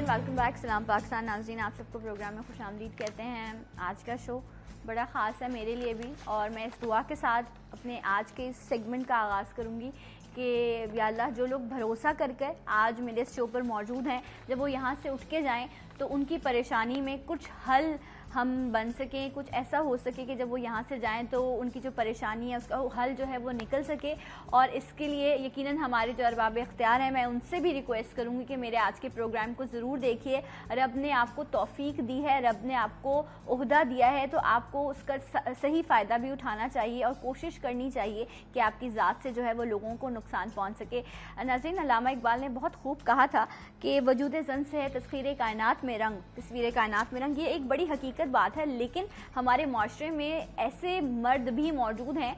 Welcome back. سلام پاکستان ناظرین, آپ سب کو پروگرام میں خوش آمدید کہتے ہیں. آج کا شو بڑا خاص ہے میرے لیے بھی, اور میں اس دعا کے ساتھ اپنے آج کے اس سیگمنٹ کا آغاز کروں گی کہ یا اللہ جو لوگ بھروسہ کر کے آج میرے اس شو پر موجود ہیں, جب وہ یہاں سے اٹھ کے جائیں تو ان کی پریشانی میں کچھ حل ہم بن سکیں, کچھ ایسا ہو سکے کہ جب وہ یہاں سے جائیں تو ان کی جو پریشانی ہے اس کا حل جو ہے وہ نکل سکے. اور اس کے لیے یقیناً ہمارے جو ارباب اختیار ہیں, میں ان سے بھی ریکویسٹ کروں گی کہ میرے آج کے پروگرام کو ضرور دیکھیے. رب نے آپ کو توفیق دی ہے, رب نے آپ کو عہدہ دیا ہے, تو آپ کو اس کا صحیح فائدہ بھی اٹھانا چاہیے اور کوشش کرنی چاہیے کہ آپ کی ذات سے جو ہے وہ لوگوں کو نقصان پہنچ سکے. ناظرین, علامہ اقبال نے بہت خوب کہا تھا کہ وجود زن سے ہے تصویر کائنات میں رنگ, تصویر کائنات میں رنگ. یہ ایک بڑی حقیقت بات ہے, لیکن ہمارے معاشرے میں ایسے مرد بھی موجود ہیں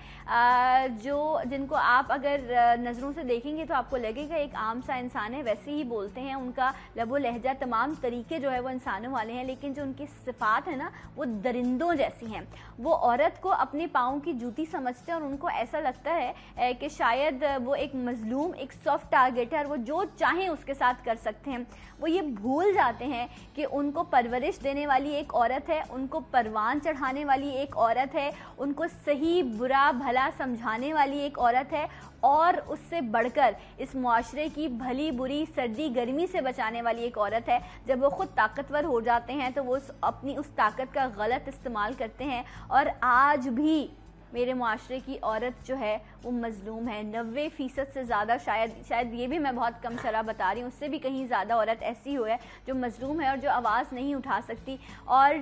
جن کو آپ اگر نظروں سے دیکھیں گے تو آپ کو لگے گا ایک عام سا انسان ہے, ویسے ہی بولتے ہیں, ان کا لب و لہجہ تمام طریقے جو ہے وہ انسانوں والے ہیں, لیکن جو ان کی صفات ہے نا وہ درندوں جیسی ہیں. وہ عورت کو اپنے پاؤں کی جوتی سمجھتے ہیں اور ان کو ایسا لگتا ہے کہ شاید وہ ایک مظلوم, ایک سافٹ ٹارگٹ ہے اور وہ جو چاہیں اس کے ساتھ کر سکتے ہیں. وہ یہ بھول جاتے ہیں کہ ان کو پرورش دینے والی ایک عورت ہے, ان کو پروان چڑھانے والی ایک عورت ہے, ان کو صحیح برا بھلا سمجھانے والی ایک عورت ہے, اور اس سے بڑھ کر اس معاشرے کی بھلی بری سردی گرمی سے بچانے والی ایک عورت ہے. جب وہ خود طاقتور ہو جاتے ہیں تو وہ اپنی اس طاقت کا غلط استعمال کرتے ہیں, اور آج بھی میرے معاشرے کی عورت جو ہے وہ مظلوم ہے. 90% سے زیادہ, شاید یہ بھی میں بہت کم شرح بتا رہی ہوں, اس سے بھی کہیں زیادہ عورت ایسی ہو ہے جو مظلوم ہے اور جو آواز نہیں اٹھا سکتی. اور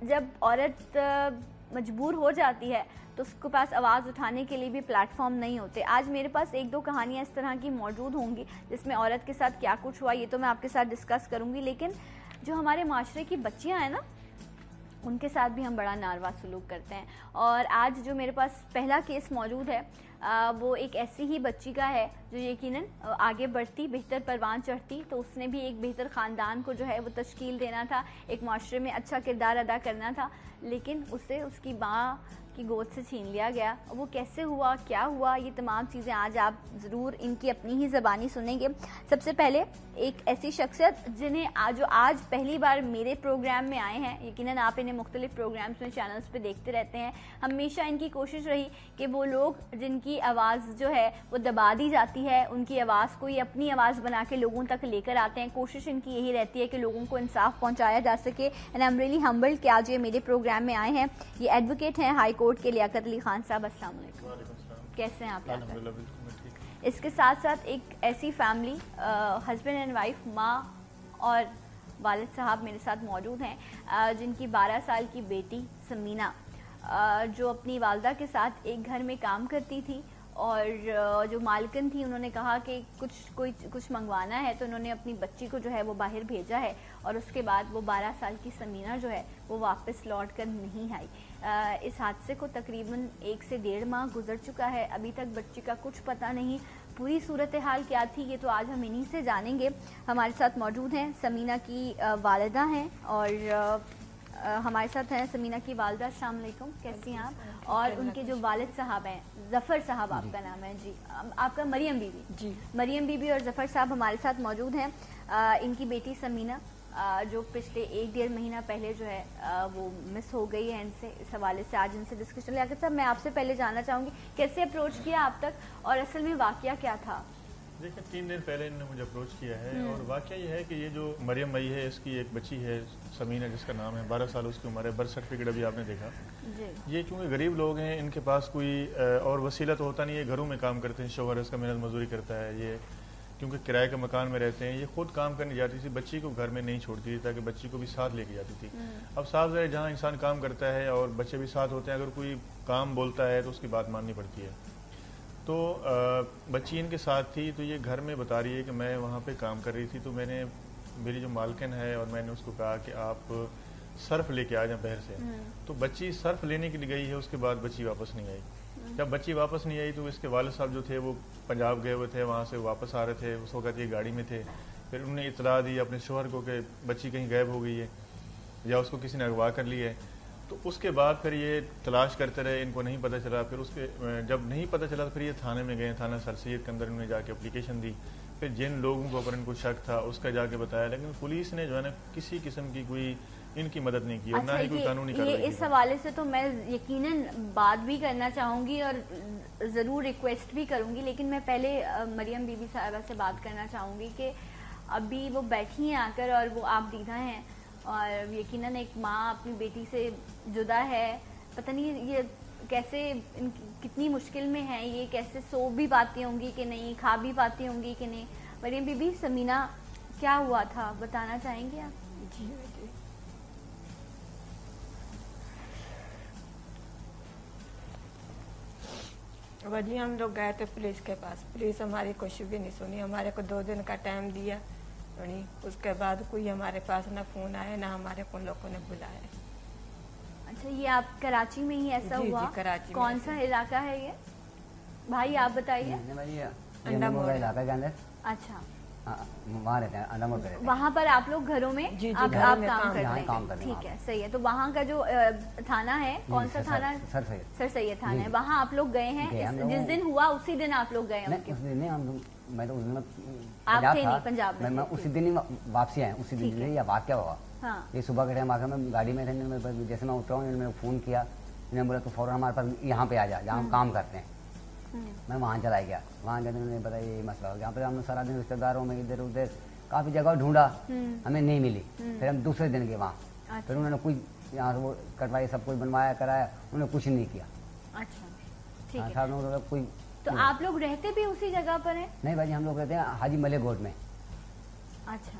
جب عورت مجبور ہو جاتی ہے تو اس کے پاس آواز اٹھانے کے لیے بھی پلیٹ فارم نہیں ہوتے. آج میرے پاس ایک دو کہانیاں اس طرح کی موجود ہوں گی جس میں عورت کے ساتھ کیا کچھ ہوا یہ تو میں آپ کے ساتھ ڈسکس کروں گی, لیکن جو ہمارے معاشرے کی بچیاں ہیں نا ان کے ساتھ بھی ہم بڑا ناروا سلوک کرتے ہیں. اور آج جو میرے پاس پہلا کیس موجود ہے وہ ایک ایسی ہی بچی کا ہے جو یقیناً آگے بڑھتی, بہتر پروان چڑھتی, تو اس نے بھی ایک بہتر خاندان کو جو ہے وہ تشکیل دینا تھا, ایک معاشرے میں اچھا کردار ادا کرنا تھا, لیکن اسے اس کی ماں کی گود سے چھین لیا گیا. وہ کیسے ہوا, کیا ہوا, یہ تمام چیزیں آج آپ ضرور ان کی اپنی ہی زبانی سنیں گے. سب سے پہلے ایک ایسی شخصیت جو آج پہلی بار میرے پروگرام میں آئے ہیں, یقیناً آپ انہیں مختلف پروگرامز میں چینلز پہ دیکھتے رہتے ہیں. ہمیشہ ان کی کوشش رہی کہ وہ لوگ جن کی آواز جو ہے وہ دبا دی جاتی ہے, ان کی آواز کو یہ اپنی آواز بنا کے لوگوں تک لے کر آتے ہیں. کوشش ان کی یہی رہتی ہے کہ لوگوں کو انصاف پہنچایا جا سکے. And I am really humbled کہ آج یہ میرے پروگرام میں آئے ہیں. یہ ایڈوکیٹ ہیں ہائی کورٹ کے لیاقت علی خان صاحب. السلام علیکم, کیسے ہیں آپ؟ اس کے ساتھ ساتھ ایک ایسی فیملی, ہسبینڈ اینڈ وائف, ماں اور والد صاحب میرے ساتھ موجود ہیں جن کی 12 سال کی بیٹی سمینہ جو اپنی والدہ کے ساتھ ایک گھر میں کام کرتی تھی, اور جو مالکن تھی انہوں نے کہا کہ کچھ منگوانا ہے, تو انہوں نے اپنی بچی کو جو ہے وہ باہر بھیجا ہے, اور اس کے بعد وہ 12 سال کی سمینہ جو ہے وہ واپس لوٹ کر نہیں آئی. اس حادثے کو تقریباً 1 سے 1.5 ماہ گزر چکا ہے, ابھی تک بچی کا کچھ پتہ نہیں. پوری صورتحال کیا تھی یہ تو آج ہم انہی سے جانیں گے. ہمارے ساتھ موجود ہیں سمینہ کی والدہ ہیں, اور ہمارے ساتھ ہیں سمینہ کی والدہ. السلام علیکم, کیسی ہیں آپ؟ اور ان کے جو والد صاحب ہیں, ظفر صاحب آپ کا نام ہے جی, آپ کا مریم بی بی جی, مریم بی بی اور ظفر صاحب ہمارے ساتھ موجود ہیں. ان کی بیٹی سمینہ جو پچھلے 1-1.5 مہینہ پہلے جو ہے وہ مس ہو گئی ہے. ان سے اس حوالے سے آج ان سے ڈسکشن. لیاقت صاحب, میں آپ سے پہلے جاننا چاہوں گی کیسے اپروچ کیا آپ تک, اور اصل میں واقعہ کیا تھا؟ دیکھیں 3 دن پہلے انہوں نے مجھے اپروچ کیا ہے, اور واقعہ یہ ہے کہ یہ جو مریم مئی ہے اس کی ایک بچی ہے سمینہ جس کا نام ہے, 12 سال اس کی عمر ہے, برتھ سرٹیفکیٹ ابھی آپ نے دیکھا. یہ چونکہ غریب لوگ ہیں, ان کے پاس کوئی اور وسیلہ تو ہوتا نہیں ہے, گھروں میں کام کرتے ہیں, شوہر اس کا محنت مزدوری کرتا ہے, یہ کیونکہ کرائے کے مکان میں رہتے ہیں, یہ خود کام کرنے جاتی تھی, بچی کو گھر میں نہیں چھوڑتی تھی تاکہ بچی کو بھی ساتھ لے کے جاتی تھی. اب صاف ظاہر جہاں انسان کام کرتا ہے اور بچے بھی ساتھ ہوتے ہیں, اگر کوئی کام بولتا ہے تو اس کی بات ماننی پڑتی ہے. تو بچی ان کے ساتھ تھی, تو یہ گھر میں بتا رہی ہے کہ میں وہاں پہ کام کر رہی تھی, تو میں نے میری جو مالکن ہے اور میں نے اس کو کہا کہ آپ صرف لے کے آ جائیں باہر سے. تو بچی صرف لینے کے لیے گئی ہے, اس کے بعد بچی واپس نہیں آئی. جب بچی واپس نہیں آئی تو اس کے والد صاحب جو تھے وہ پنجاب گئے ہوئے تھے, وہاں سے واپس آ رہے تھے, اس وقت یہ گاڑی میں تھے. پھر انہوں نے اطلاع دی اپنے شوہر کو کہ بچی کہیں غائب ہو گئی ہے یا اس کو کسی نے اغوا کر لی ہے. تو اس کے بعد پھر یہ تلاش کرتے رہے, ان کو نہیں پتہ چلا. پھر اس کے جب نہیں پتہ چلا تو پھر یہ تھانے میں گئے, تھانہ سر سید کے اندر انہوں نے جا کے اپلیکیشن دی. پھر جن لوگوں کو اوپر ان کو شک تھا اس کا جا کے بتایا، لیکن پولیس نے جو ہے نا کسی قسم کی کوئی ان کی مدد نہیں کی اور نہ ہی کوئی قانونی کارروائی کی۔ اس حوالے سے تو میں یقیناً بات بھی کرنا چاہوں گی اور ضرور ریکویسٹ بھی کروں گی، لیکن میں پہلے مریم بی بی صاحبہ سے بات کرنا چاہوں گی کہ ابھی وہ بیٹھی ہیں آ کر اور وہ آپ دیدہ ہیں اور یقیناً ایک ماں اپنی بیٹی سے جدا ہے، پتہ نہیں یہ کیسے کتنی مشکل میں ہیں، یہ کیسے سو بھی پاتی ہوں گی کہ نہیں، کھا بھی پاتی ہوں گی کہ نہیں۔ مریم بی بی، سمینہ کیا ہوا تھا بتانا چاہیں گے آپ؟ جی جی ہم لوگ گئے تھے پولیس کے پاس، پولیس ہماری کچھ بھی نہیں سنی، ہمارے کو 2 دن کا ٹائم دیا، اس کے بعد کوئی ہمارے پاس نہ فون آیا نہ ہمارے کو لوگوں نے بلایا۔ اچھا، یہ آپ کراچی میں ہی ایسا ہوا؟ جی کراچی میں۔ کون سا علاقہ ہے یہ بھائی، آپ بتائیے؟ انڈا مور علاقہ کے اندر۔ اچھا، وہاں رہتے ہیں، انڈا مور پہ رہتے ہیں۔ وہاں پر آپ لوگ گھروں میں آپ کام کرتے ہیں؟ ٹھیک ہے، صحیح ہے۔ تو وہاں کا جو تھانہ ہے، کون سا تھانہ؟ سر سید تھانہ ہے، وہاں آپ لوگ گئے ہیں؟ جس دن ہوا اسی دن آپ لوگ گئے ہیں؟ میں تو آپ تھے نہیں پنجاب میں؟ میں اسی دن ہی واپسی آئے، اسی دن یہ واقعہ ہوا۔ یہ صبح کے ٹائم آ کر میں گاڑی میں تھے، جیسے میں اترا ہوں انہوں نے فون کیا، انہوں نے بولا تو فوراً ہمارے پاس یہاں پہ آ جا جہاں ہم کام کرتے ہیں۔ میں وہاں چلا گیا، وہاں جانے نے بتایا یہ مسئلہ ہو گیا۔ یہاں پہ ہم نے سارا دن رشتے داروں میں ادھر ادھر کافی جگہ ڈھونڈا، ہمیں نہیں ملی۔ پھر ہم دوسرے دن گئے وہاں، پھر انہوں نے کچھ یہاں سے وہ کٹوائی، سب کچھ بنوایا کرایا، انہوں نے کچھ نہیں کیا۔ اچھا، ٹھیک ہے۔ کوئی تو آپ لوگ رہتے بھی اسی جگہ پر ہیں؟ نہیں بھائی، ہم لوگ رہتے ہیں حاجی ملک گوٹ میں۔ اچھا،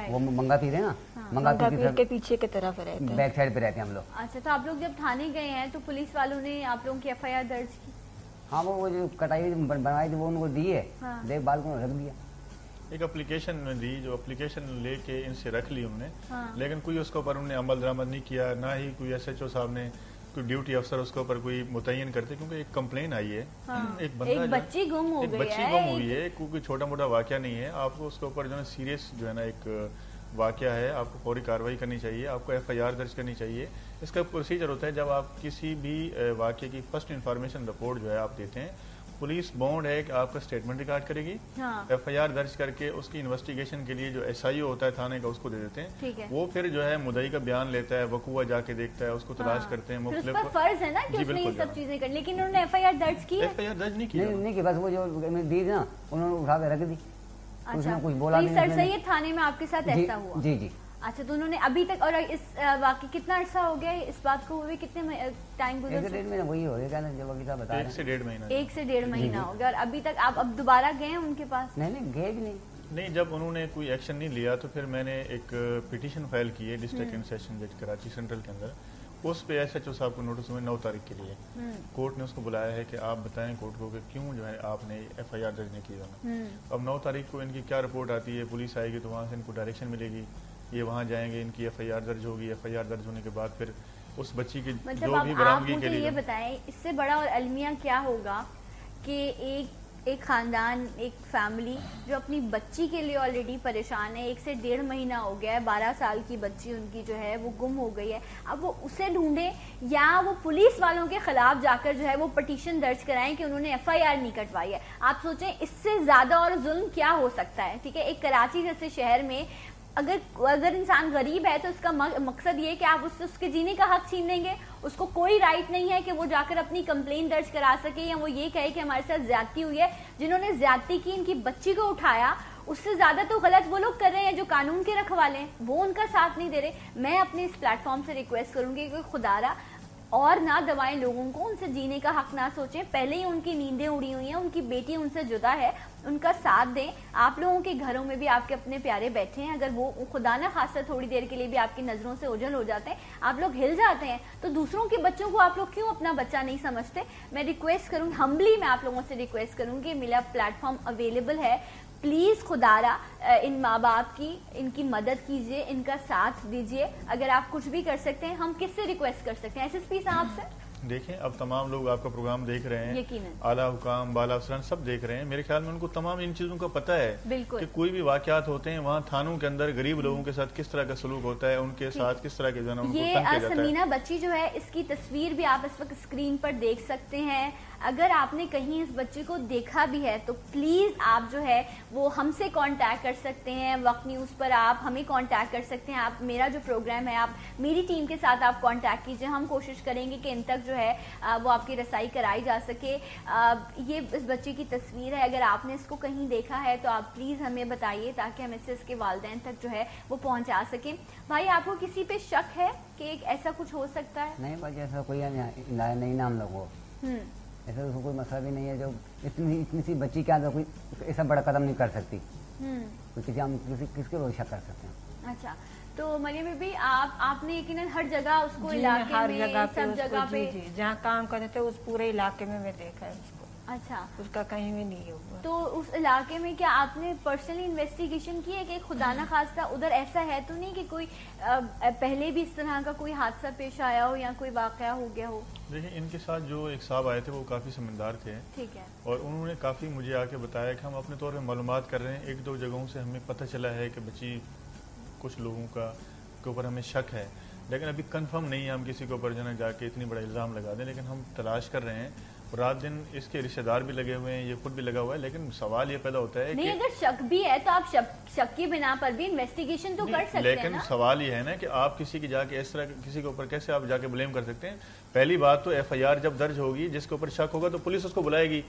وہ منگا پیر ہے نا، منگا پیر کے پیچھے کی طرف رہتے ہیں، بیک سائڈ پہ رہتے ہیں ہم لوگ۔ اچھا، تو آپ لوگ جب تھانے گئے ہیں تو پولیس والوں نے آپ لوگوں کی FIR درج کی؟ ہاں، وہ جو کٹائی بنوائی تھی وہ ان کو دی ہے، دیکھ بھال کو رکھ دیا۔ ایک اپلیکیشن دی، جو اپلیکیشن لے کے ان سے رکھ لی انہوں نے، لیکن کوئی اس کے اوپر انہوں نے عمل درآمد نہیں کیا، نہ ہی کوئی SHO صاحب نے کوئی ڈیوٹی افسر اس کے اوپر کوئی متعین کرتے، کیونکہ ایک کمپلین آئی ہے، ایک بچی گم ہوئی ہے، کوئی چھوٹا موٹا واقعہ نہیں ہے۔ آپ کو اس کے اوپر جو ہے سیریس جو ہے نا ایک واقعہ ہے، آپ کو فوری کارروائی کرنی چاہیے، آپ کو FIR درج کرنی چاہیے۔ اس کا پروسیجر ہوتا ہے، جب آپ کسی بھی واقعے کی فرسٹ انفارمیشن رپورٹ جو ہے آپ دیتے ہیں، پولیس بونڈ ہے کہ آپ کا اسٹیٹمنٹ ریکارڈ کرے گی، FIR درج کر کے اس کی انویسٹیگیشن کے لیے جو SIO ہوتا ہے تھانے کا اس کو دے دیتے ہیں، وہ پھر جو ہے مدعی کا بیان لیتا ہے، وقوع جا کے دیکھتا ہے، اس کو تلاش کرتے ہیں مختلف۔ اس کا فرض ہے نا کہ اس نے یہ سب چیزیں کریں، لیکن انہوں نے FIR درج کی؟ FIR درج نہیں کی، نہیں کی، بس وہ جو دی نا انہوں نے اٹھا کے رکھ دی۔ اچھا، کچھ بولا نہیں۔ سر سید تھانے میں آپ کے ساتھ ایسا ہوا؟ جی جی۔ اچھا، تو انہوں نے ابھی تک، اور اس واقعی کتنا عرصہ ہو گیا اس بات کو ہوئے، کتنے ٹائم گزر؟ 1 مہینہ وہی ہو گیا نا، جب ابھی صاحب بتا رہے ہیں 1 سے 1.5 مہینہ۔ 1 سے 1.5 مہینہ ہو گیا، اور ابھی تک آپ اب دوبارہ گئے ہیں ان کے پاس؟ نہیں گئے بھی نہیں، جب انہوں نے کوئی ایکشن نہیں لیا تو پھر میں نے ایک پٹیشن فائل کی ہے ڈسٹرکٹ اینڈ سیشن جج کراچی سینٹرل کے اندر، اس پہ SHO صاحب کو نوٹس ہوئے 9 تاریخ کے لیے۔ کورٹ نے اس کو بلایا ہے کہ آپ بتائیں کورٹ کو کہ کیوں جو ہے آپ نے FIR درج نہیں کی۔ اب 9 تاریخ کو ان کی کیا رپورٹ آتی ہے، پولیس آئے گی تو وہاں سے ان کو ڈائریکشن ملے گی، یہ وہاں جائیں گے، ان کی FIR درج ہوگی، FIR درج ہونے کے بعد پھر اس بچی کی جو بھی برآمدگی کے لیے۔ یہ بتائیں اس سے بڑا اور المیہ کیا ہوگا کہ ایک خاندان، ایک فیملی جو اپنی بچی کے لیے آلریڈی پریشان ہے، 1 سے 1.5 مہینہ ہو گیا ہے، 12 سال کی بچی ان کی جو ہے وہ گم ہو گئی ہے، اب وہ اسے ڈھونڈے یا وہ پولیس والوں کے خلاف جا کر جو ہے وہ پٹیشن درج کرائیں کہ انہوں نے FIR نہیں کٹوائی ہے۔ آپ سوچیں اس سے زیادہ اور ظلم کیا ہو سکتا ہے؟ ٹھیک ہے، ایک کراچی جیسے شہر میں اگر انسان غریب ہے تو اس کا مقصد یہ کہ آپ اس کے جینے کا حق چھین لیں گے، اس کو کوئی رائٹ نہیں ہے کہ وہ جا کر اپنی کمپلین درج کرا سکے یا وہ یہ کہے کہ ہمارے ساتھ زیادتی ہوئی ہے۔ جنہوں نے زیادتی کی، ان کی بچی کو اٹھایا، اس سے زیادہ تو غلط وہ لوگ کر رہے ہیں جو قانون کے رکھوالے ہیں، وہ ان کا ساتھ نہیں دے رہے۔ میں اپنے اس پلیٹ فارم سے ریکویسٹ کروں گی کہ خدا را اور نہ دوائیں لوگوں کو، ان سے جینے کا حق نہ سوچیں، پہلے ہی ان کی نیندیں اڑی ہوئی ہیں، ان کی بیٹی ان سے جدا ہے، ان کا ساتھ دیں۔ آپ لوگوں کے گھروں میں بھی آپ کے اپنے پیارے بیٹھے ہیں، اگر وہ خدا نہ خاصہ تھوڑی دیر کے لیے بھی آپ کی نظروں سے اوجھل ہو جاتے ہیں، آپ لوگ ہل جاتے ہیں، تو دوسروں کے بچوں کو آپ لوگ کیوں اپنا بچہ نہیں سمجھتے؟ میں ریکویسٹ کروں، ہمبلی میں آپ لوگوں سے ریکویسٹ کروں گی، میرا پلیٹ فارم اویلیبل ہے، پلیز خدارا ان ماں باپ کی ان کی مدد کیجیے، ان کا ساتھ دیجیے۔ اگر آپ کچھ بھی کر سکتے ہیں، ہم کس سے ریکویسٹ کر سکتے ہیں؟ SSP صاحب سے؟ دیکھیں اب تمام لوگ آپ کا پروگرام دیکھ رہے ہیں, اعلیٰ حکام بالا افسران سب دیکھ رہے ہیں, میرے خیال میں ان کو تمام ان چیزوں کا پتہ ہے کہ کوئی بھی واقعات ہوتے ہیں وہاں تھانوں کے اندر غریب لوگوں کے ساتھ کس طرح کا سلوک ہوتا ہے, ان کے ساتھ کس طرح کے جو ہے نا ان کو تنگ کیا جاتا ہے. سمینا بچی جو ہے اس کی تصویر بھی آپ اس وقت اسکرین پر دیکھ سکتے ہیں. اگر آپ نے کہیں اس بچے کو دیکھا بھی ہے تو پلیز آپ جو ہے وہ ہم سے کانٹیکٹ کر سکتے ہیں, وقت نیوز پر آپ ہمیں کانٹیکٹ کر سکتے ہیں. آپ میرا جو پروگرام ہے آپ میری ٹیم کے ساتھ آپ کانٹیکٹ کیجئے, ہم کوشش کریں گے کہ ان تک جو ہے وہ آپ کی رسائی کرائی جا سکے. یہ اس بچے کی تصویر ہے, اگر آپ نے اس کو کہیں دیکھا ہے تو آپ پلیز ہمیں بتائیے تاکہ ہم اس سے اس کے والدین تک جو ہے وہ پہنچا سکیں. بھائی آپ کو کسی پہ شک ہے کہ ایسا کچھ ہو سکتا ہے؟ نہیں بھائی ایسا کوئی نہیں نا, ہم لوگ کو ایسا تو کوئی مسئلہ بھی نہیں ہے. جو اتنی سی بچی کے اندر کوئی ایسا بڑا قدم نہیں کر سکتی, ہم کس کے روز شک کر سکتے ہیں. اچھا تو مریم بی بی آپ نے یقیناً ہر جگہ اس کو علاقے میں سب جگہ پہ جہاں کام کرتے تھے اس پورے علاقے میں دیکھا ہے اس کو. اچھا اس کا کہیں بھی نہیں ہوا. تو اس علاقے میں کیا آپ نے پرسنلی انویسٹیگیشن کی ہے کہ خدا نہ خواستہ ادھر ایسا ہے تو نہیں کہ کوئی پہلے بھی اس طرح کا کوئی حادثہ پیش آیا ہو یا کوئی واقعہ ہو گیا ہو؟ دیکھیں ان کے ساتھ جو ایک صاحب آئے تھے وہ کافی سمجھدار تھے, ٹھیک ہے, اور انہوں نے کافی مجھے آ کے بتایا کہ ہم اپنے طور پہ معلومات کر رہے ہیں. ایک دو جگہوں سے ہمیں پتہ چلا ہے کہ بچی کچھ لوگوں کے اوپر ہمیں شک ہے, لیکن ابھی کنفرم نہیں ہے ہم کسی کے اوپر جو ہے جا کے اتنی بڑا الزام لگا دیں. لیکن ہم تلاش کر رہے ہیں, رات دن اس کے رشتہ دار بھی لگے ہوئے ہیں, یہ خود بھی لگا ہوا ہے. لیکن سوال یہ پیدا ہوتا ہے نہیں اگر شک بھی ہے تو آپ شک کی بنا پر بھی انویسٹیگیشن تو کر سکتے ہیں. لیکن سوال یہ ہے نا کہ آپ کسی کی جا کے اس طرح کسی کے اوپر کیسے آپ جا کے بلیم کر سکتے ہیں. پہلی بات تو ایف آئی آر جب درج ہوگی جس کے اوپر شک ہوگا تو پولیس اس کو بلائے گی,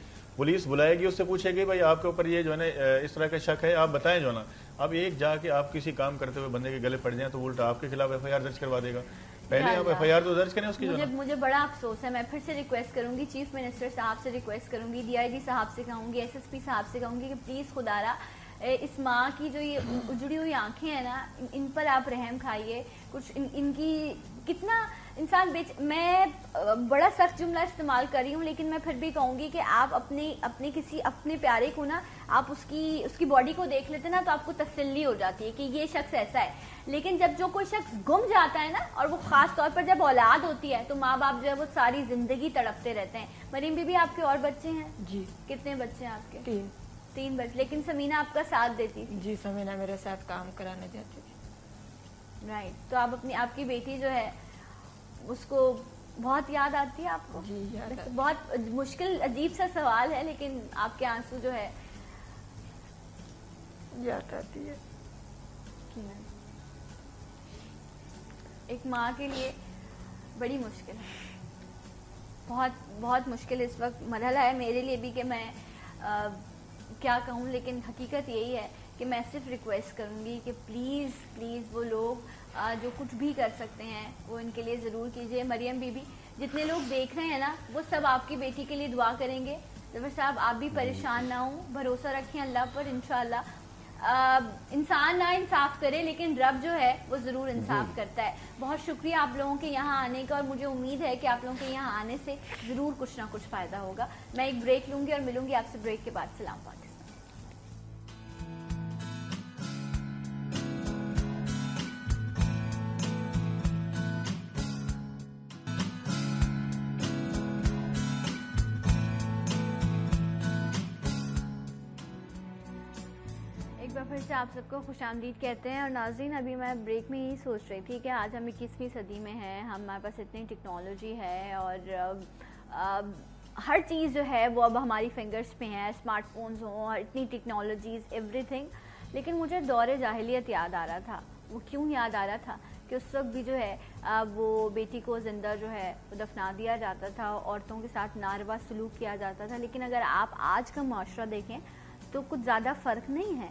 اس سے پوچھے گی بھائی آپ کے اوپر یہ جو ہے نا اس طرح کا شک ہے آپ بتائیں جو نا. اب ایک جا کے آپ کسی کام کرتے ہوئے بندے کے گلے پڑ جائیں تو الٹا آپ کے خلاف ایف آئی آر درج کروا دے گا. پہلے آپ ایف آئی آر تو درج کریں اس کی. مجھے بڑا افسوس ہے, میں پھر سے ریکویسٹ کروں گی چیف منسٹر صاحب سے ریکویسٹ کروں گی, ڈی آئی جی صاحب سے کہوں گی, ایس ایس پی صاحب سے کہوں گی کہ پلیز خدارا اس ماں کی جو یہ اجڑی ہوئی آنکھیں ہیں نا ان پر آپ رحم کھائیے. کچھ ان کی کتنا انسان میں بڑا سخت جملہ استعمال کر رہی ہوں لیکن میں پھر بھی کہوں گی کہ آپ اپنے پیارے کو نا آپ اس کی باڈی کو دیکھ لیتے نا تو آپ کو تسلی ہو جاتی ہے کہ یہ شخص ایسا ہے. لیکن جب جو کوئی شخص گم جاتا ہے نا, اور وہ خاص طور پر جب اولاد ہوتی ہے تو ماں باپ جو ہے وہ ساری زندگی تڑپتے رہتے ہیں. مریم بی بی آپ کے اور بچے ہیں؟ جی. کتنے بچے ہیں آپ کے؟ 3 بچے. لیکن سمینا آپ کا ساتھ دیتی تھی؟ جی سمینا میرے ساتھ کام کرانے جاتی تھی. رائٹ. تو آپ کی بیٹی جو ہے اس کو بہت یاد آتی ہے آپ کو؟ جی یاد. بہت مشکل عجیب سا سوال ہے لیکن آپ کے آنسو جو ہے یاد آتی ہے. ایک ماں کے لیے بڑی مشکل ہے, بہت بہت مشکل اس وقت مرحلہ ہے میرے لیے بھی کہ میں کیا کہوں. لیکن حقیقت یہی ہے کہ میں صرف ریکویسٹ کروں گی کہ پلیز وہ لوگ جو کچھ بھی کر سکتے ہیں وہ ان کے لیے ضرور کیجیے. مریم بی بی جتنے لوگ دیکھ رہے ہیں نا وہ سب آپ کی بیٹی کے لیے دعا کریں گے. ظفر صاحب آپ بھی پریشان نہ ہوں, بھروسہ رکھیں اللہ پر. انشاءاللہ انسان نہ انصاف کرے لیکن رب جو ہے وہ ضرور انصاف کرتا ہے. بہت شکریہ آپ لوگوں کے یہاں آنے کا, اور مجھے امید ہے کہ آپ لوگوں کے یہاں آنے سے ضرور کچھ نہ کچھ فائدہ ہوگا. میں ایک بریک لوں گی اور ملوں گی آپ سے بریک کے بعد. سلام پاکستان. پھر سے آپ سب کو خوش آمدید کہتے ہیں. اور ناظرین ابھی میں بریک میں ہی سوچ رہی تھی کہ آج ہم 21ویں صدی میں ہیں, ہمارے پاس اتنی ٹیکنالوجی ہے اور ہر چیز جو ہے وہ اب ہماری فنگرز پہ ہیں, اسمارٹ فونز ہوں, اتنی ٹیکنالوجیز ایوری تھنگ. لیکن مجھے دور جاہلیت یاد آ رہا تھا. وہ کیوں یاد آ رہا تھا کہ اس وقت بھی جو ہے وہ بیٹی کو زندہ جو ہے وہ دفنا دیا جاتا تھا, عورتوں کے ساتھ ناروا سلوک کیا جاتا تھا. لیکن اگر آپ آج کا معاشرہ دیکھیں تو کچھ زیادہ فرق نہیں ہے,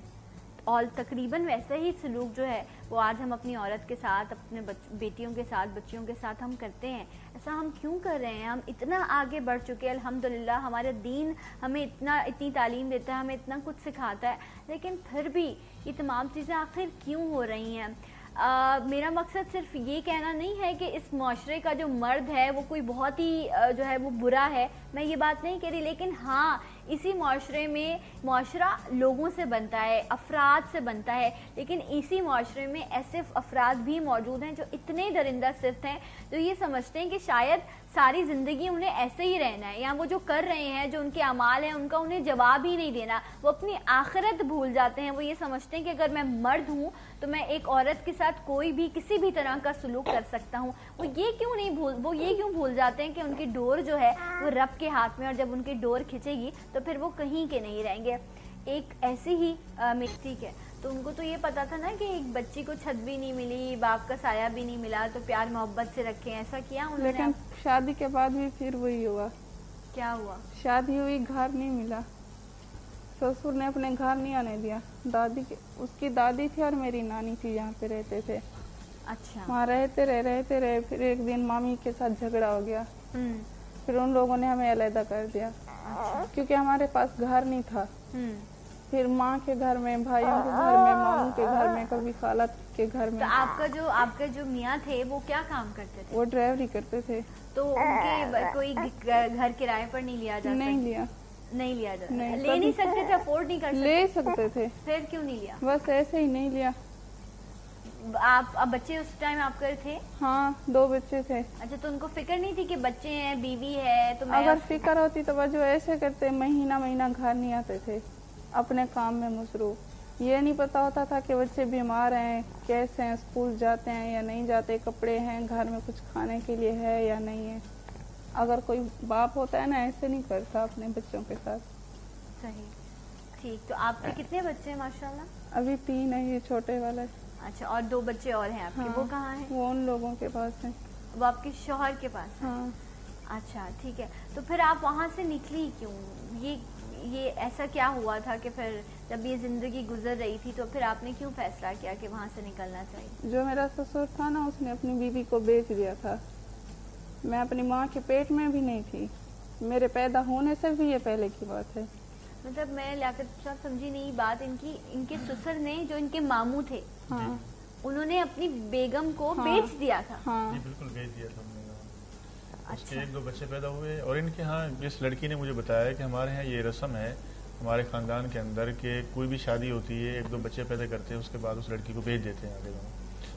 اور تقریباً ویسے ہی سلوک جو ہے وہ آج ہم اپنی عورت کے ساتھ, اپنے بیٹیوں کے ساتھ, بچیوں کے ساتھ ہم کرتے ہیں. ایسا ہم کیوں کر رہے ہیں؟ ہم اتنا آگے بڑھ چکے ہیں الحمدللہ, ہمارا دین ہمیں اتنی تعلیم دیتا ہے, ہمیں اتنا کچھ سکھاتا ہے, لیکن پھر بھی یہ تمام چیزیں آخر کیوں ہو رہی ہیں؟ میرا مقصد صرف یہ کہنا نہیں ہے کہ اس معاشرے کا جو مرد ہے وہ کوئی بہت ہی جو ہے وہ برا ہے, میں یہ بات نہیں کہہ رہی, لیکن ہاں اسی معاشرے میں معاشرہ لوگوں سے بنتا ہے, افراد سے بنتا ہے, لیکن اسی معاشرے میں ایسے افراد بھی موجود ہیں جو اتنے درندہ صفت ہیں جو یہ سمجھتے ہیں کہ شاید ساری زندگی انہیں ایسے ہی رہنا ہے, یا وہ جو کر رہے ہیں, جو ان کے اعمال ہیں, ان کا انہیں جواب ہی نہیں دینا. وہ اپنی آخرت بھول جاتے ہیں. وہ یہ سمجھتے ہیں کہ اگر میں مرد ہوں تو میں ایک عورت کے ساتھ کوئی بھی کسی بھی طرح کا سلوک کر سکتا ہوں. وہ یہ کیوں بھول جاتے ہیں کہ ان کی ڈور جو ہے وہ رب کے ہاتھ میں, اور جب ان کی ڈور کھنچے گی تو پھر وہ کہیں کے نہیں رہیں گے. ایک ایسی ہی ٹھیک ہے, تو ان کو تو یہ پتا تھا نا کہ ایک بچی کو چھت بھی نہیں ملی, باپ کا سایہ بھی نہیں ملا, تو پیار محبت سے رکھیں, ایسا کیا انہوں نے. لیکن شادی کے بعد بھی پھر وہی ہوا. کیا ہوا؟ شادی ہوئی, گھر نہیں ملا, سسر نے اپنے گھر نہیں آنے دیا. اس کی دادی تھی اور میری نانی تھی, یہاں پہ رہتے تھے. اچھا. وہاں رہتے رہے پھر ایک دن مامی کے ساتھ جھگڑا ہو گیا. پھر ان لوگوں نے ہمیں علیحدہ کر دیا, کیونکہ ہمارے پاس گھر نہیں تھا. پھر ماں کے گھر میں, بھائیوں کے گھر میں, ماموں کے گھر میں, کبھی خالہ کے گھر میں. تو آپ کا جو میاں تھے وہ کیا کام کرتے تھے؟ وہ ڈرائیوری کرتے تھے. تو ان کے کوئی گھر کرائے پر نہیں لیا جاتا؟ نہیں لیا لے نہیں سکتے تھے, افورڈ نہیں کر سکتے؟ لے سکتے تھے. پھر کیوں نہیں لیا؟ بس ایسے ہی نہیں لیا. آپ بچے اس ٹائم آپ کے تھے؟ ہاں, 2 بچے تھے. اچھا, تو ان کو فکر نہیں تھی کہ بچے ہیں, بیوی ہے؟ تو اگر فکر ہوتی تو وہ جو ایسے کرتے, مہینہ گھر نہیں آتے تھے, اپنے کام میں مصروف. یہ نہیں پتا ہوتا تھا کہ بچے بیمار ہیں, کیسے ہیں, اسکول جاتے ہیں یا نہیں جاتے, کپڑے ہیں, گھر میں کچھ کھانے کے لیے ہے یا نہیں ہے. اگر کوئی باپ ہوتا ہے نا, ایسے نہیں کرتا اپنے بچوں کے ساتھ. صحیح, ٹھیک. تو آپ کے کتنے بچے ہیں ماشاءاللہ؟ ابھی 3 ہیں, یہ چھوٹے والے. اچھا, اور 2 بچے اور ہیں آپ کے, وہ کہاں ہیں؟ وہ ان لوگوں کے پاس ہیں. وہ آپ کے شوہر کے پاس؟ ہاں. اچھا, ٹھیک ہے. تو پھر آپ وہاں سے نکلی کیوں؟ یہ ایسا کیا ہوا تھا کہ پھر جب یہ زندگی گزر رہی تھی تو پھر آپ نے کیوں فیصلہ کیا کہ وہاں سے نکلنا چاہیے؟ جو میرا سسر تھا نا, اس نے اپنی بیوی کو بیچ دیا تھا. میں اپنی ماں کے پیٹ میں بھی نہیں تھی, میرے پیدا ہونے سے بھی یہ پہلے کی بات ہے. مطلب میں لیاقت صاحب سمجھی نہیں بات. ان کے سسر نے, جو ان کے ماموں تھے, انہوں نے اپنی بیگم کو بیچ دیا تھا. جی بالکل بیچ دیا تھا. اس کے 1-2 بچے پیدا ہوئے, اور ان کے ہاں اس لڑکی نے مجھے بتایا کہ ہمارے ہاں یہ رسم ہے ہمارے خاندان کے اندر کہ کوئی بھی شادی ہوتی ہے, 1-2 بچے پیدا کرتے ہیں, اس کے بعد اس لڑکی کو بیچ دیتے ہیں آگے.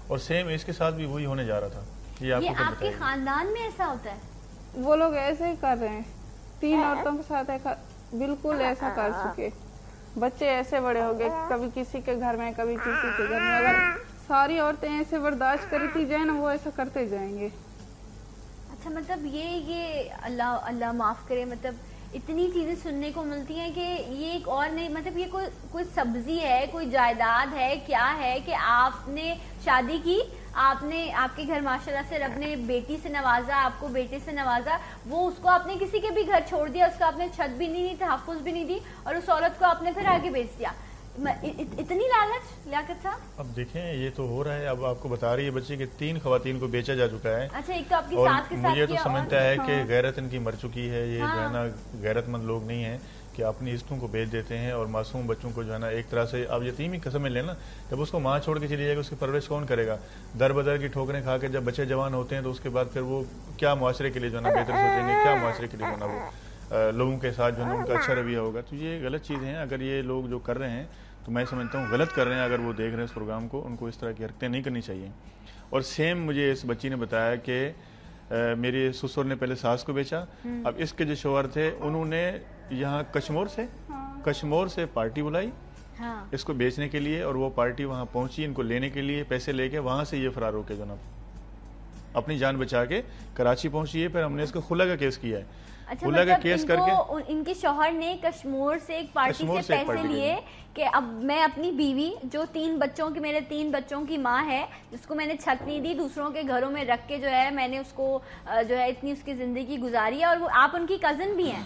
اور سیم اس کے ساتھ بھی وہی ہونے جا رہا تھا. یہ آپ کے خاندان میں ایسا ہوتا ہے؟ وہ لوگ ایسے ہی کر رہے ہیں, 3 عورتوں کے ساتھ بالکل ایسا کر چکے. بچے ایسے بڑے ہو گئے, کبھی کسی کے گھر میں, کبھی کسی کے گھر میں. اگر ساری عورتیں ایسے برداشت کرتی جائیں نا, وہ ایسا کرتے جائیں گے. اچھا, مطلب یہ اللہ معاف کرے, مطلب اتنی چیزیں سننے کو ملتی ہیں کہ یہ ایک اور نہیں, مطلب یہ کوئی سبزی ہے, کوئی جائیداد ہے, کیا ہے کہ آپ نے شادی کی, آپ کے گھر ماشاءاللہ سے رب نے بیٹی سے نوازا, آپ کو بیٹے سے نوازا, وہ اس کو آپ نے کسی کے بھی گھر چھوڑ دیا, اس کا آپ نے چھت بھی نہیں دی, تحفظ بھی نہیں دی, اور اس عورت کو آپ نے پھر آگے بیچ دیا. اتنی لالچ لیاقت صاحب؟ اب دیکھیں یہ تو ہو رہا ہے. اب آپ کو بتا رہی ہے بچے کہ 3 خواتین کو بیچا جا چکا ہے. اچھا, ایک تو آپ کی ساتھ کے ساتھ, مجھے تو سمجھتا ہے کہ غیرت ان کی مر چکی ہے. یہ جو ہے نا غیرت مند لوگ نہیں ہیں کہ اپنی عزتوں کو بیچ دیتے ہیں, اور معصوم بچوں کو جو ہے نا ایک طرح سے آپ یتیمی قسمیں لیں نا, جب اس کو ماں چھوڑ کے چلی جائے گی, اس کی پرورش کون کرے گا؟ در بدر کی ٹھوکریں کھا کے جب بچے جوان ہوتے ہیں تو اس کے بعد پھر وہ کیا معاشرے کے لیے جو ہے نا بہتر سوچیں گے, کیا معاشرے کے لیے جو ہے نا وہ لوگوں کے ساتھ جو ہے نا ان کا اچھا رویہ ہوگا. تو یہ غلط چیزیں ہیں. اگر یہ لوگ جو کر رہے ہیں تو میں سمجھتا ہوں غلط کر رہے ہیں. اگر وہ دیکھ رہے ہیں اس پروگرام کو, ان کو اس طرح کی حرکتیں نہیں کرنی چاہیے. اور سیم مجھے اس بچی نے بتایا کہ میرے سسر نے پہلے ساس کو بیچا, اب اس کے جو شوہر تھے انہوں نے یہاں کشمور سے پارٹی بلائی اس کو بیچنے کے لیے, اور وہ پارٹی وہاں پہنچی ان کو لینے کے لیے, پیسے لے کے وہاں سے یہ فرار ہو کے جناب اپنی جان بچا کے کراچی پہنچی ہے. پھر ہم نے اس کو خلا کا کیس کیا ہے. اچھا, مطلب ان کے شوہر نے کشمور سے ایک پارٹی سے پیسے لیے کہ اب میں اپنی بیوی جو 3 بچوں کی, میرے 3 بچوں کی ماں ہے, جس کو میں نے چھت نہیں دی, دوسروں کے گھروں میں رکھ کے جو ہے میں نے اس کو جو ہے اتنی اس کی زندگی گزاری ہے, اور وہ آپ ان کی کزن بھی ہیں,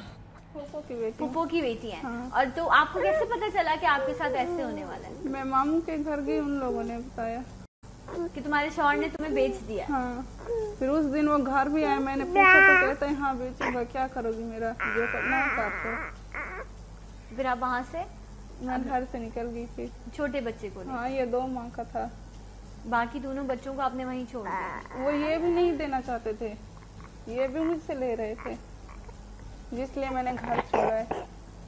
پھوپھو کی بیٹی ہیں. اور تو آپ کو کیسے پتا چلا کہ آپ کے ساتھ ایسے ہونے والا ہے؟ میں ماموں کے گھر گئی, ان لوگوں نے بتایا کہ تمہارے شوہر نے تمہیں بیچ دیا. ہاں, پھر اس دن وہ گھر بھی آئے, میں نے پوچھا تو کہتے ہیں ہاں بیچوں گا, کیا کرو گی, میرا جو کرنا ہے آپ کو. پھر آپ وہاں سے, میں گھر سے نکل گئی. پھر چھوٹے بچے کو؟ ہاں, یہ 2 ماہ کا تھا. باقی دونوں بچوں کو آپ نے وہیں چھوڑ دیا؟ وہ یہ بھی نہیں دینا چاہتے تھے, یہ بھی مجھ سے لے رہے تھے, جس لیے میں نے گھر چھوڑا ہے.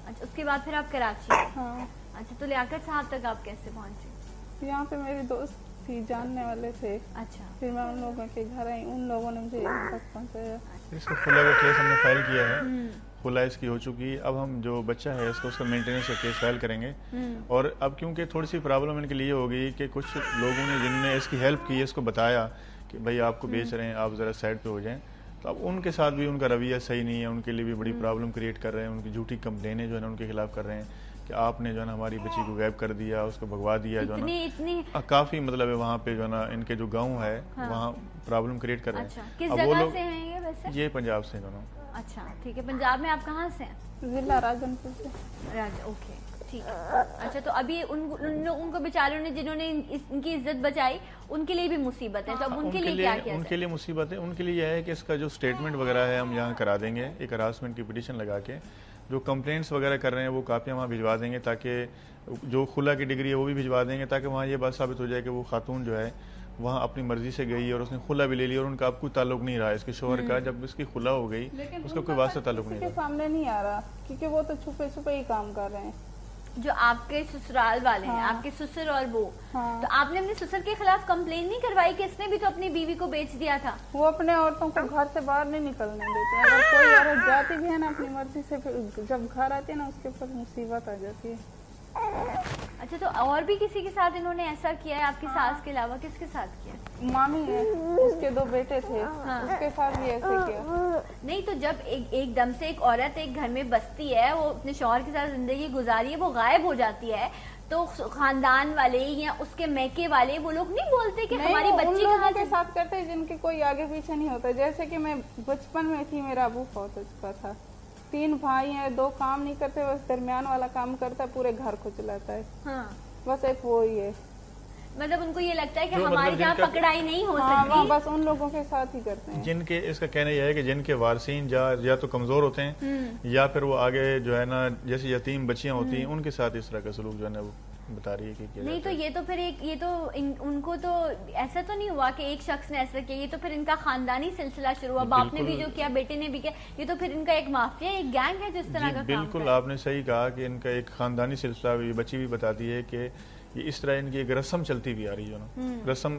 اچھا اس کے بعد پھر آپ کراچی؟ ہاں. اچھا تو لیاقت صاحب تک آپ کیسے پہنچے؟ یہاں پہ میری دوست تھی, جاننے والے تھے. اچھا پھر میں ان لوگوں کے گھر آئی, ان لوگوں نے مجھے یہاں تک پہنچایا. اس کا کھلا کا کیس ہم نے فائل کیا ہے, کھلا اس کی ہو چکی. اب ہم جو بچہ ہے اس کا مینٹیننس کا کیس فائل کریں گے. اور اب کیونکہ تھوڑی سی پرابلم ان کے لیے ہو گئی کہ کچھ لوگوں نے جن نے اس کی ہیلپ کی, اس کو بتایا کہ بھائی آپ کو بیچ رہے ہیں, آپ ذرا سائڈ پہ ہو جائیں, تو اب ان کے ساتھ بھی ان کا رویہ صحیح نہیں ہے, ان کے لیے بھی بڑی پرابلم کریٹ کر رہے ہیں. ان کی جھوٹی کمپلینیں جو ہے نا ان کے خلاف کر رہے ہیں کہ آپ نے جو ہے نا ہماری بچی کو غائب کر دیا, اس کو بھگوا دیا. جو ہے نا کافی مطلب ہے وہاں پہ جو ہے نا ان کے جو گاؤں ہے وہاں پرابلم کریٹ کر رہے ہیں. کس جگہ سے ہیں یہ ویسے؟ یہ پنجاب سے دونوں. اچھا ٹھیک ہے. پنجاب میں آپ کہاں سے ہیں؟ ضلع راجنپور سے. اوکے ٹھیک ہے. اچھا تو ابھی ان لوگوں کو بیچاروں نے جنہوں نے ان کی عزت بچائی ان کے لیے بھی مصیبت ہے, تو اب ان کے لیے کیا کیا؟ ان کے لیے مصیبت ہے, ان کے لیے یہ ہے کہ اس کا جو اسٹیٹمنٹ وغیرہ ہے ہم یہاں کرا دیں گے, ایک ہراسمنٹ کی پٹیشن لگا کے. جو کمپلینٹس وغیرہ کر رہے ہیں وہ کاپیاں وہاں بھجوا دیں گے, تاکہ جو خلا کی ڈگری ہے وہ بھی بھجوا دیں گے, تاکہ وہاں یہ بات ثابت ہو جائے کہ وہ خاتون جو ہے وہاں اپنی مرضی سے گئی اور اس نے خلا بھی لے لیا اور ان کا اب کوئی تعلق نہیں رہا اس کے شوہر کا. جب اس کی خلا ہو گئی اس کا کوئی واسطہ تعلق نہیں رہا. سامنے نہیں آ رہا کیونکہ وہ تو چھپے چھپے ہی کام کر رہے ہیں. جو آپ کے سسرال والے ہیں, آپ کے سسر اور وہ, تو آپ نے اپنے سسر کے خلاف کمپلین نہیں کروائی کہ اس نے بھی تو اپنی بیوی کو بیچ دیا تھا؟ وہ اپنے عورتوں کو گھر سے باہر نہیں نکلنے دیتے. اگر کوئی عورت جاتی بھی ہے نا اپنی مرضی سے, جب گھر آتی ہے نا اس کے اوپر مصیبت آ جاتی ہے. اچھا تو اور بھی کسی کے ساتھ انہوں نے ایسا کیا ہے آپ کی ساس کے علاوہ؟ کس کے ساتھ کیا؟ مامی ہے, اس کے 2 بیٹے تھے, اس کے ساتھ بھی ایسے کیا. نہیں تو جب ایک دم سے ایک عورت ایک گھر میں بستی ہے, وہ اپنے شوہر کے ساتھ زندگی گزاری ہے, وہ غائب ہو جاتی ہے, تو خاندان والے یا اس کے میکے والے وہ لوگ نہیں بولتے کہ ہماری بچی کہاں کے ساتھ کرتے جن کے کوئی آگے پیچھے نہیں ہوتا. جیسے کہ میں بچپن میں تھی, میرا ابو فوت ہو چکا تھا, 3 بھائی ہیں, 2 کام نہیں کرتے, بس درمیان والا کام کرتا ہے, پورے گھر کو چلاتا ہے. بس ایک وہی ہے. مطلب ان کو یہ لگتا ہے کہ ہماری جہاں پکڑائی نہیں ہو سکتی, بس ان لوگوں کے ساتھ ہی کرتے ہیں. جن کے اس کا کہنا یہ ہے کہ جن کے وارثین یا تو کمزور ہوتے ہیں یا پھر وہ آگے جو ہے نا جیسے یتیم بچیاں ہوتی ہیں ان کے ساتھ اس طرح کا سلوک جو ہے نا وہ بتا رہی ہے کہ نہیں. تو یہ تو پھر یہ تو ان کو تو ایسا تو نہیں ہوا کہ ایک شخص نے ایسا کیا, یہ تو پھر ان کا خاندانی سلسلہ شروع ہوا. باپ نے بھی جو کیا, بیٹے نے بھی کیا, یہ تو پھر ان کا ایک مافیا, ایک گینگ ہے جس طرح کا. بالکل آپ نے صحیح کہا کہ ان کا ایک خاندانی سلسلہ. یہ بچی بھی بتاتی ہے کہ یہ اس طرح ان کی ایک رسم چلتی بھی آ رہی ہے نا, رسم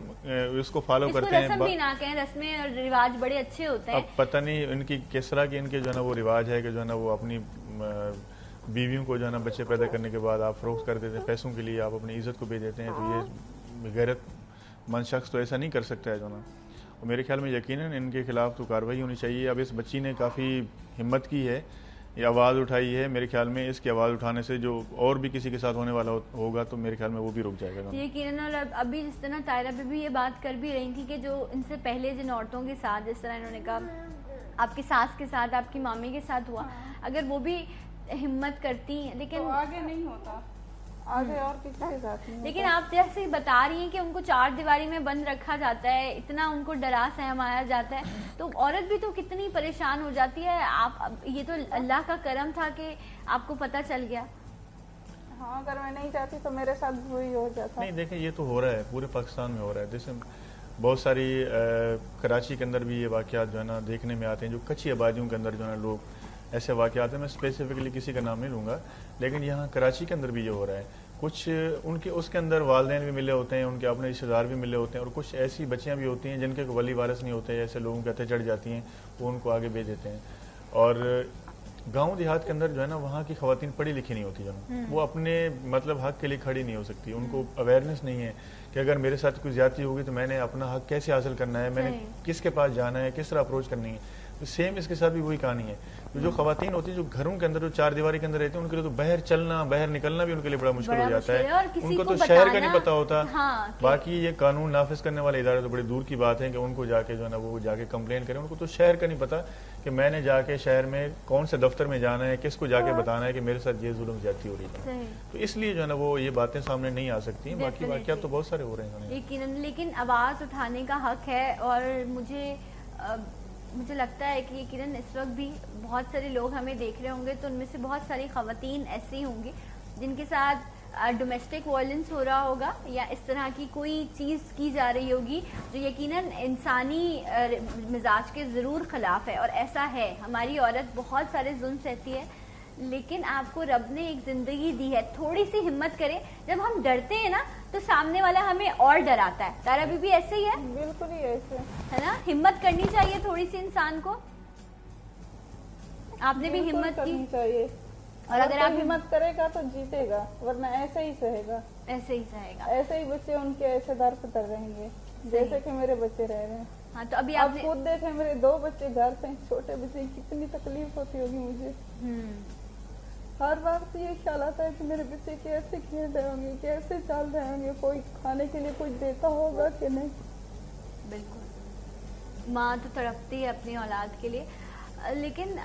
اس کو فالو کرتے ہیں. رسم بھی نہ کہیں, رسمیں اور رواج بڑے اچھے ہوتے ہیں. اب پتہ نہیں ان کی کس طرح کی ان کے جو ہے نا وہ رواج ہے کہ جو ہے نا وہ اپنی بیویوں کو جو ہے نا بچے پیدا کرنے کے بعد آپ فروخت کر دیتے ہیں پیسوں کے لیے, آپ اپنی عزت کو بیچ دیتے ہیں. تو یہ غیرت مند شخص تو ایسا نہیں کر سکتا ہے جو نا. اور میرے خیال میں یقیناً ان کے خلاف تو کارروائی ہونی چاہیے. اب اس بچی نے کافی ہمت کی ہے, یہ آواز اٹھائی ہے. میرے خیال میں اس کی آواز اٹھانے سے جو اور بھی کسی کے ساتھ ہونے والا ہوگا تو میرے خیال میں وہ بھی رک جائے گا. یقیناً. اور ابھی جس طرح طاہرہ بھی یہ بات کر بھی رہی تھی کہ جو ان سے پہلے جن عورتوں کے ساتھ جس طرح انہوں نے کہا آپ کی ساس کے ساتھ, آپ کی مامی کے ساتھ ہوا, اگر وہ بھی ہمت کرتی ہیں لیکن آگے نہیں ہوتا, آگے اور کسی کے ساتھ نہیں. لیکن آپ جیسے بتا رہی ہیں کہ ان کو 4 دیواری میں بند رکھا جاتا ہے, اتنا ان کو ڈرا سہمایا جاتا ہے, تو عورت بھی تو کتنی پریشان ہو جاتی ہے. آپ یہ تو اللہ کا کرم تھا کہ آپ کو پتہ چل گیا. ہاں اگر میں نہیں چاہتی تو میرے ساتھ وہی ہو جاتا. نہیں دیکھیں یہ تو ہو رہا ہے, پورے پاکستان میں ہو رہا ہے. جیسے بہت ساری کراچی کے اندر بھی یہ واقعات جو ہے نا دیکھنے میں آتے ہیں, جو کچی آبادیوں کے اندر جو ہے نا لوگ ایسے واقعات ہیں. میں اسپیسیفکلی کسی کا نام نہیں لوں گا, لیکن یہاں کراچی کے اندر بھی یہ ہو رہا ہے. کچھ ان کے اس کے اندر والدین بھی ملے ہوتے ہیں, ان کے اپنے رشتے دار بھی ملے ہوتے ہیں, اور کچھ ایسی بچیاں بھی ہوتی ہیں جن کے ولی وارث نہیں ہوتے, ایسے لوگوں کے ہتھے چڑھ جاتی ہیں, وہ ان کو آگے بھیج دیتے ہیں. اور گاؤں دیہات کے اندر جو ہے نا وہاں کی خواتین پڑھی لکھی نہیں ہوتی, جو نا وہ اپنے مطلب حق کے لیے کھڑی نہیں ہو سکتی. ان کو اویئرنیس نہیں ہے کہ اگر میرے ساتھ کوئی زیادتی ہوگی تو میں نے اپنا حق کیسے حاصل کرنا ہے, میں نے کس کے پاس جانا ہے, کس طرح اپروچ کرنی ہے. تو سیم اس کے ساتھ بھی وہی کہانی ہے. جو خواتین ہوتی ہیں جو گھروں کے اندر جو 4 دیواری کے اندر رہتے ہیں, ان کے لیے تو باہر چلنا باہر نکلنا بھی ان کے لیے بڑا مشکل ہو جاتا ہے. ان کو تو شہر کا نہیں پتا ہوتا. باقی یہ قانون نافذ کرنے والے ادارے تو بڑی دور کی بات ہے کہ ان کو جا کے جو ہے نا وہ جا کے کمپلین کریں. ان کو تو شہر کا نہیں پتا کہ میں نے جا کے شہر میں کون سے دفتر میں جانا ہے, کس کو جا کے بتانا ہے کہ میرے ساتھ یہ ظلم زیادتی ہو رہی ہے. تو اس لیے جو ہے نا وہ یہ باتیں سامنے نہیں آ سکتی. باقی واقعات تو بہت سارے ہو رہے ہیں یقیناً, لیکن آواز اٹھانے کا حق ہے. اور مجھے لگتا ہے کہ یقیناً اس وقت بھی بہت سارے لوگ ہمیں دیکھ رہے ہوں گے, تو ان میں سے بہت ساری خواتین ایسی ہوں گی جن کے ساتھ ڈومیسٹک وائلنس ہو رہا ہوگا یا اس طرح کی کوئی چیز کی جا رہی ہوگی جو یقیناً انسانی مزاج کے ضرور خلاف ہے. اور ایسا ہے, ہماری عورت بہت سارے ظلم سہتی ہے, لیکن آپ کو رب نے ایک زندگی دی ہے, تھوڑی سی ہمت کریں. جب ہم ڈرتے ہیں نا تو سامنے والا ہمیں اور ڈراتا ہے. تارا بی بی ایسے ہی ہے, بالکل ہی ایسے ہے نا. ہمت کرنی چاہیے تھوڑی سی انسان کو. آپ نے بھی ہمت کی چاہیے, اور اگر آپ ہمت کرے گا تو جیتے گا, ورنہ ایسے ہی سہے گا. ایسے ہی سہے گا. ایسے ہی بچے ان کے ایسے در پتر رہیں گے جیسے کہ میرے بچے رہ رہے ہیں. ہاں تو ابھی آپ خود دیکھیں, میرے 2 بچے گھر سے, چھوٹے بچے, کتنی تکلیف ہوتی ہوگی مجھے. ہر وقت یہ خیال آتا ہے کہ میرے بچے کیسے کھیل رہے ہوں گے, کیسے چل رہے ہوں گے, کوئی کھانے کے لیے کچھ دیتا ہوگا کہ نہیں. بالکل, ماں تو تڑپتی ہے اپنی اولاد کے لیے. لیکن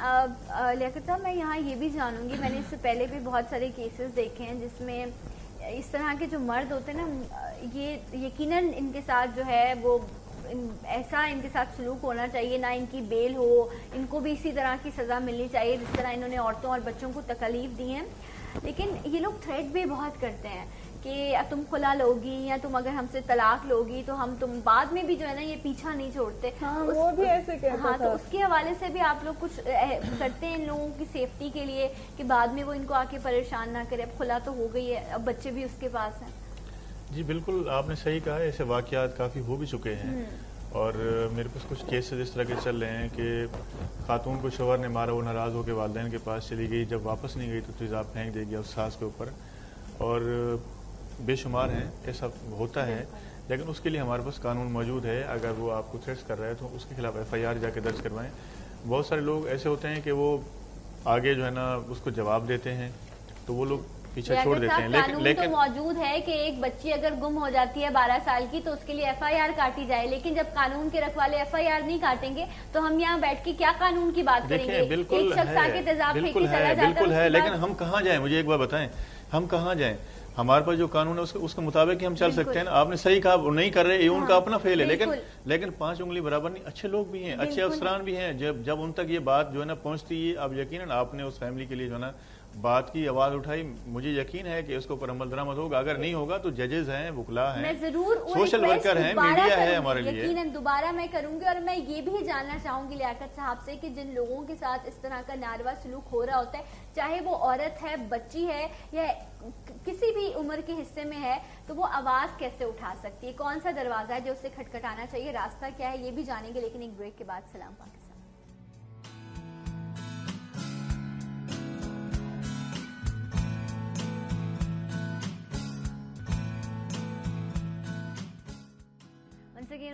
لیاقت صاحب, میں یہاں یہ بھی جانوں گی, میں نے اس سے پہلے بھی بہت سارے کیسز دیکھے ہیں جس میں اس طرح کے جو مرد ہوتے ہیں نا, یہ یقیناً ان کے ساتھ جو ہے وہ ایسا ان کے ساتھ سلوک ہونا چاہیے, نہ ان کی بیل ہو, ان کو بھی اسی طرح کی سزا ملنی چاہیے جس طرح انہوں نے عورتوں اور بچوں کو تکلیف دی ہیں. لیکن یہ لوگ تھریٹ بھی بہت کرتے ہیں کہ تم خلا لوگی یا تم اگر ہم سے طلاق لوگی تو ہم تم بعد میں بھی جو ہے نا یہ پیچھا نہیں چھوڑتے. وہ بھی ایسے کہتا ہاں, تو اس کے حوالے سے بھی آپ لوگ کچھ کرتے ہیں ان لوگوں کی سیفٹی کے لیے کہ بعد میں وہ ان کو آ کے پریشان نہ کرے. اب خلا تو ہو گئی ہے, اب بچے بھی اس کے پاس ہیں. جی بالکل, آپ نے صحیح کہا, ایسے واقعات کافی ہو بھی چکے ہیں. اور میرے پاس کچھ کیسز اس طرح کے چل رہے ہیں کہ خاتون کو شوہر نے مارا, وہ ناراض ہو کے والدین کے پاس چلی گئی, جب واپس نہیں گئی تو تیزاب پھینک دے گیا اس ساس کے اوپر. اور بے شمار ہیں, ایسا ہوتا ہے. لیکن اس کے لیے ہمارے پاس قانون موجود ہے. اگر وہ آپ کو تھریٹس کر رہا ہے تو اس کے خلاف FIR جا کے درج کروائیں. بہت سارے لوگ ایسے ہوتے ہیں کہ وہ آگے جو ہے نا اس کو جواب دیتے ہیں تو وہ لوگ پیچھے چھوڑ دیتے ہیں. لیکن تو موجود ہے کہ ایک بچی اگر گم ہو جاتی ہے 12 سال کی تو اس کے لیے FIR کاٹی جائے, لیکن جب قانون کے رکھوالے FIR نہیں کاٹیں گے تو ہم یہاں بیٹھ کے کیا قانون کی بات کریں گے. ایک شخص آ کے تیزاب پھینک کے چلا جاتا ہے, لیکن ہم کہاں جائیں, مجھے ایک بار بتائیں, ہم کہاں جائیں؟ ہمارے پاس جو قانون ہے اس کے مطابق ہی ہم چل سکتے ہیں. آپ نے صحیح کہا, وہ نہیں کر رہے, یہ ان کا اپنا فیل ہے. لیکن 5 انگلی برابر نہیں. اچھے لوگ بھی ہیں, اچھے افسران بھی ہیں. جب ان تک یہ بات جو ہے نا پہنچتی ہے, اب یقیناً آپ نے اس فیملی کے لیے جو ہے نا بات کی, آواز اٹھائی, مجھے یقین ہے کہ اس کے اوپر عمل درآمد ہوگا. اگر نہیں ہوگا تو ججز ہیں, وکلا ہیں, سوشل ورکر ہیں, میڈیا ہے ہمارے لیے. یقیناً دوبارہ میں کروں گی. اور میں یہ بھی جاننا چاہوں گی لیاقت صاحب سے کہ جن لوگوں کے ساتھ اس طرح کا ناروا سلوک ہو رہا ہوتا ہے, چاہے وہ عورت ہے, بچی ہے, یا کسی بھی عمر کے حصے میں ہے, تو وہ آواز کیسے اٹھا سکتی ہے, کون سا دروازہ ہے جو اسے کھٹکھٹانا چاہیے, راستہ کیا ہے, یہ بھی جانیں گے. لیکن ایک بریک کے بعد. سلام پاکستان.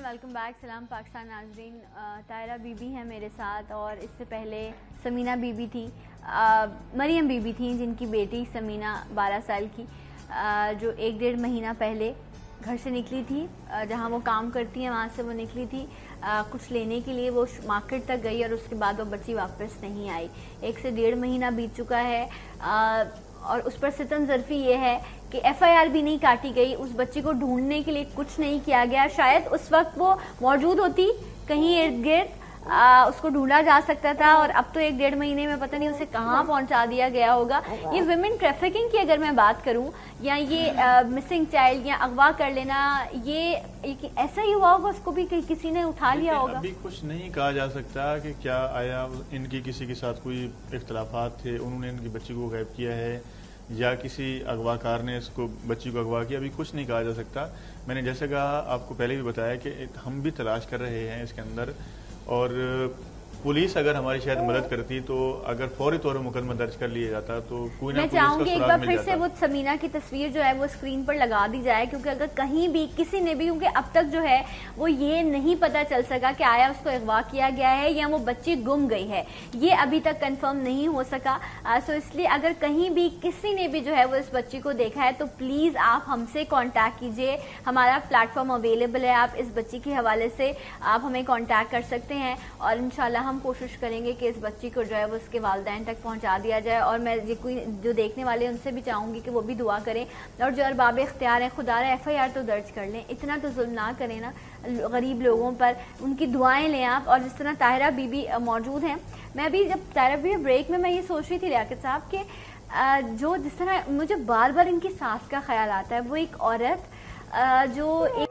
Welcome back. سلام پاکستان ناظرین. طاہرہ بی بی ہیں میرے ساتھ, اور اس سے پہلے سمینہ بی بی تھی, مریم بی بی تھیں, جن کی بیٹی سمینہ 12 سال کی جو 1-1.5 مہینہ پہلے گھر سے نکلی تھی, جہاں وہ کام کرتی ہیں وہاں سے وہ نکلی تھی کچھ لینے کے لیے. وہ مارکیٹ تک گئی اور اس کے بعد وہ بچی واپس نہیں آئی. 1 سے 1.5 مہینہ بیت چکا ہے, اور اس پر ستم ظرفی یہ ہے کہ FIR بھی نہیں کاٹی گئی. اس بچی کو ڈھونڈنے کے لیے کچھ نہیں کیا گیا. شاید اس وقت وہ موجود ہوتی کہیں ارد گرد, اس کو ڈھونڈا جا سکتا تھا, اور اب تو 1-1.5 مہینے میں پتہ نہیں اسے کہاں پہنچا دیا گیا ہوگا. یہ ویمن ٹریفکنگ کی اگر میں بات کروں, یا یہ مسنگ چائلڈ یا اغوا کر لینا, یہ ایسا ہی ہوا ہوگا, اس کو بھی کسی نے اٹھا لیا ہوگا. ابھی کچھ نہیں کہا جا سکتا کہ کیا آیا ان کی کسی کے ساتھ کوئی اختلافات تھے, انہوں نے ان کی بچی کو غائب کیا ہے, یا کسی اغوا کار نے اس کو بچی کو اغوا کیا. ابھی کچھ نہیں کہا جا سکتا. میں نے جیسے کہا, آپ کو پہلے بھی بتایا کہ ہم بھی تلاش کر رہے ہیں اس کے اندر, اور پولیس اگر ہماری شاید مدد کرتی تو اگر فوری طور پر مقدمہ درج کر لیا جاتا تو کوئی نہ میں چاہوں گی ایک بار پھر سے وہ سمینہ کی تصویر جو ہے وہ اسکرین پر لگا دی جائے, کیونکہ اگر کہیں بھی کسی نے بھی, کیونکہ اب تک جو ہے وہ یہ نہیں پتا چل سکا کہ آیا اس کو اغوا کیا گیا ہے یا وہ بچی گم گئی ہے, یہ ابھی تک کنفرم نہیں ہو سکا. سو اس لیے اگر کہیں بھی کسی نے بھی جو ہے وہ اس بچی کو دیکھا ہے تو پلیز آپ ہم سے کانٹیکٹ کیجیے. ہمارا پلیٹ فارم اویلیبل ہے, آپ اس بچی کے حوالے سے آپ ہمیں کانٹیکٹ کر سکتے ہیں, اور انشاءاللہ ہم کوشش کریں گے کہ اس بچی کو جو ہے وہ اس کے والدین تک پہنچا دیا جائے. اور میں جو دیکھنے والے ان سے بھی چاہوں گی کہ وہ بھی دعا کریں, اور جو ارباب اختیار ہیں, خدا رہا FIR تو درج کر لیں, اتنا تو ظلم نہ کریں نا غریب لوگوں پر, ان کی دعائیں لیں آپ. اور جس طرح طاہرہ بی بی موجود ہیں, میں ابھی جب طاہرہ بی بی بریک میں یہ سوچ رہی تھی لیاقت صاحب کہ جو جس طرح مجھے بار بار ان کی ساس کا خیال آتا ہے, وہ ایک عورت جو ایک